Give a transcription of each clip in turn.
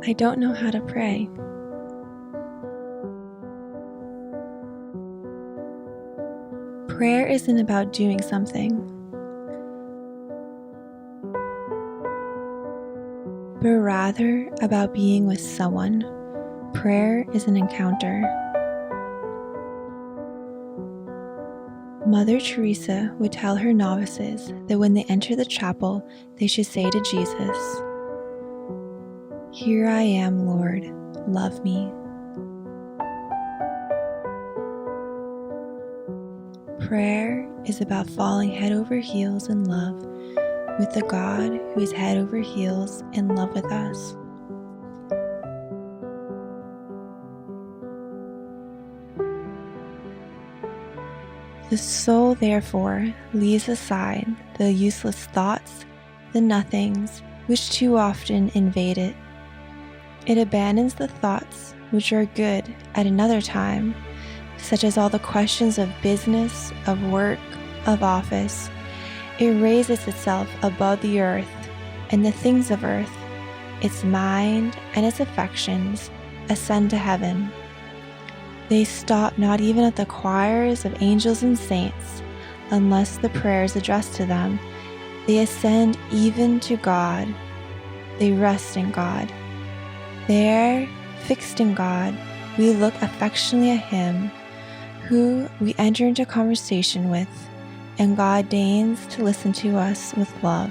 I don't know how to pray. Prayer isn't about doing something, but rather about being with someone. Prayer is an encounter. Mother Teresa would tell her novices that when they enter the chapel, they should say to Jesus, "Here I am, Lord, love me." Prayer is about falling head over heels in love with the God who is head over heels in love with us. The soul, therefore, leaves aside the useless thoughts, the nothings, which too often invade it. It abandons the thoughts which are good at another time, such as all the questions of business, of work, of office. It raises itself above the earth and the things of earth. Its mind and its affections ascend to heaven. They stop not even at the choirs of angels and saints, unless the prayers addressed to them. They ascend even to God. They rest in God. There, fixed in God, we look affectionately at Him, who we enter into conversation with, and God deigns to listen to us with love,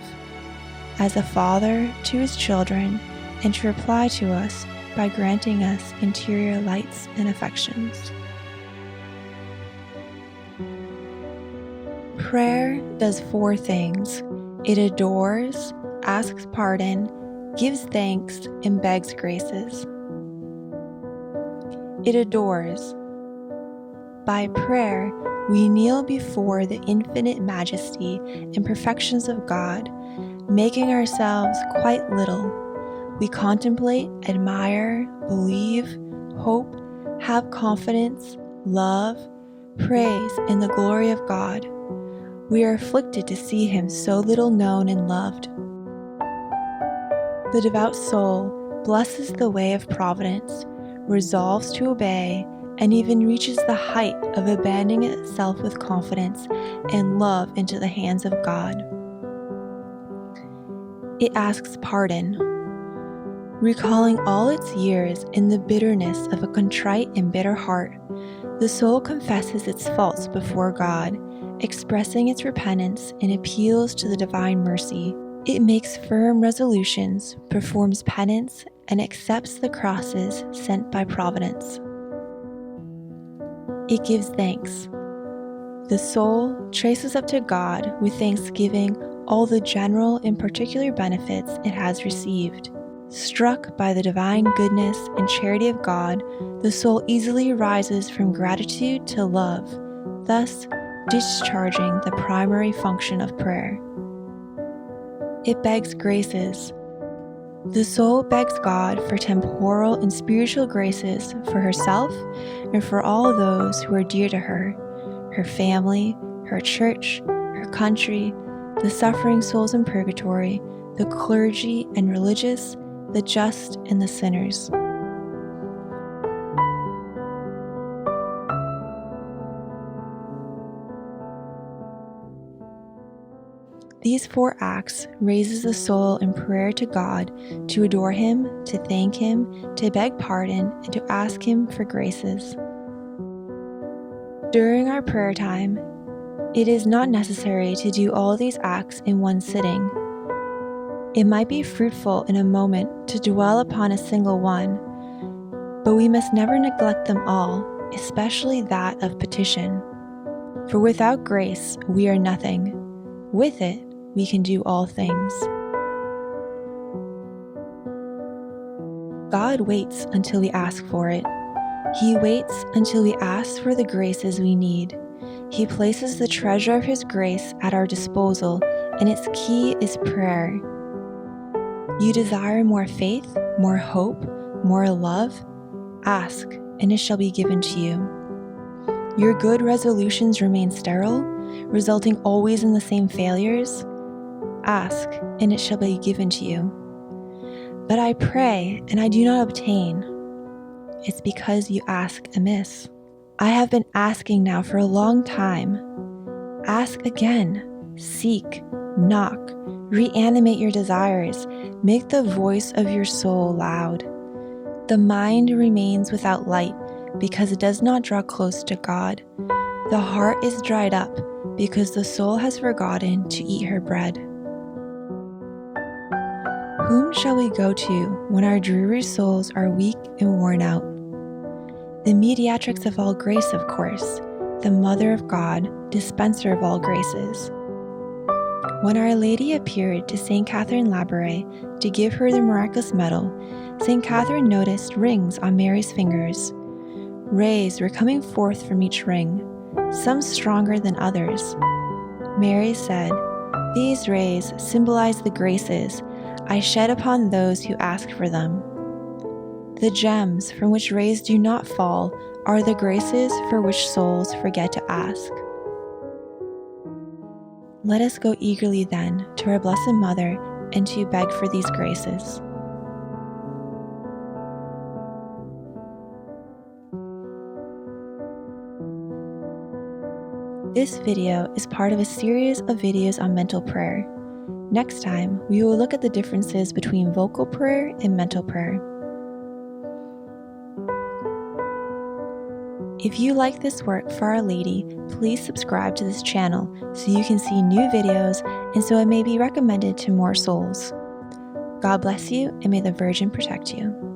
as a father to his children, and to reply to us by granting us interior lights and affections. Prayer does 4 things. It adores, asks pardon, gives thanks, and begs graces. It adores. By prayer, we kneel before the infinite majesty and perfections of God, making ourselves quite little. We contemplate, admire, believe, hope, have confidence, love, praise in the glory of God. We are afflicted to see Him so little known and loved. The devout soul blesses the way of providence, resolves to obey, and even reaches the height of abandoning itself with confidence and love into the hands of God. It asks pardon. Recalling all its years in the bitterness of a contrite and bitter heart, the soul confesses its faults before God, expressing its repentance and appeals to the divine mercy. It makes firm resolutions, performs penance, and accepts the crosses sent by Providence. It gives thanks. The soul traces up to God with thanksgiving all the general and particular benefits it has received. Struck by the divine goodness and charity of God, the soul easily rises from gratitude to love, thus discharging the primary function of prayer. It begs graces. The soul begs God for temporal and spiritual graces for herself and for all those who are dear to her, her family, her church, her country, the suffering souls in purgatory, the clergy and religious, the just and the sinners. These 4 acts raises the soul in prayer to God to adore Him, to thank Him, to beg pardon, and to ask Him for graces. During our prayer time, it is not necessary to do all these acts in one sitting. It might be fruitful in a moment to dwell upon a single one, but we must never neglect them all, especially that of petition. For without grace, we are nothing. With it, we can do all things. God waits until we ask for it. He waits until we ask for the graces we need. He places the treasure of His grace at our disposal, and its key is prayer. You desire more faith, more hope, more love? Ask, and it shall be given to you. Your good resolutions remain sterile, resulting always in the same failures? Ask, and it shall be given to you. But I pray, and I do not obtain. It's because you ask amiss. I have been asking now for a long time. Ask again, seek, knock, reanimate your desires, make the voice of your soul loud. The mind remains without light because it does not draw close to God. The heart is dried up because the soul has forgotten to eat her bread. Whom shall we go to when our dreary souls are weak and worn out? The mediatrix of all grace, of course, the Mother of God, dispenser of all graces. When Our Lady appeared to St. Catherine Labouré to give her the miraculous medal, St. Catherine noticed rings on Mary's fingers. Rays were coming forth from each ring, some stronger than others. Mary said, "These rays symbolize the graces I shed upon those who ask for them." The gems from which rays do not fall are the graces for which souls forget to ask. Let us go eagerly then to our Blessed Mother and to beg for these graces. This video is part of a series of videos on mental prayer. Next time, we will look at the differences between vocal prayer and mental prayer. If you like this work for Our Lady, please subscribe to this channel so you can see new videos and so it may be recommended to more souls. God bless you, and may the Virgin protect you.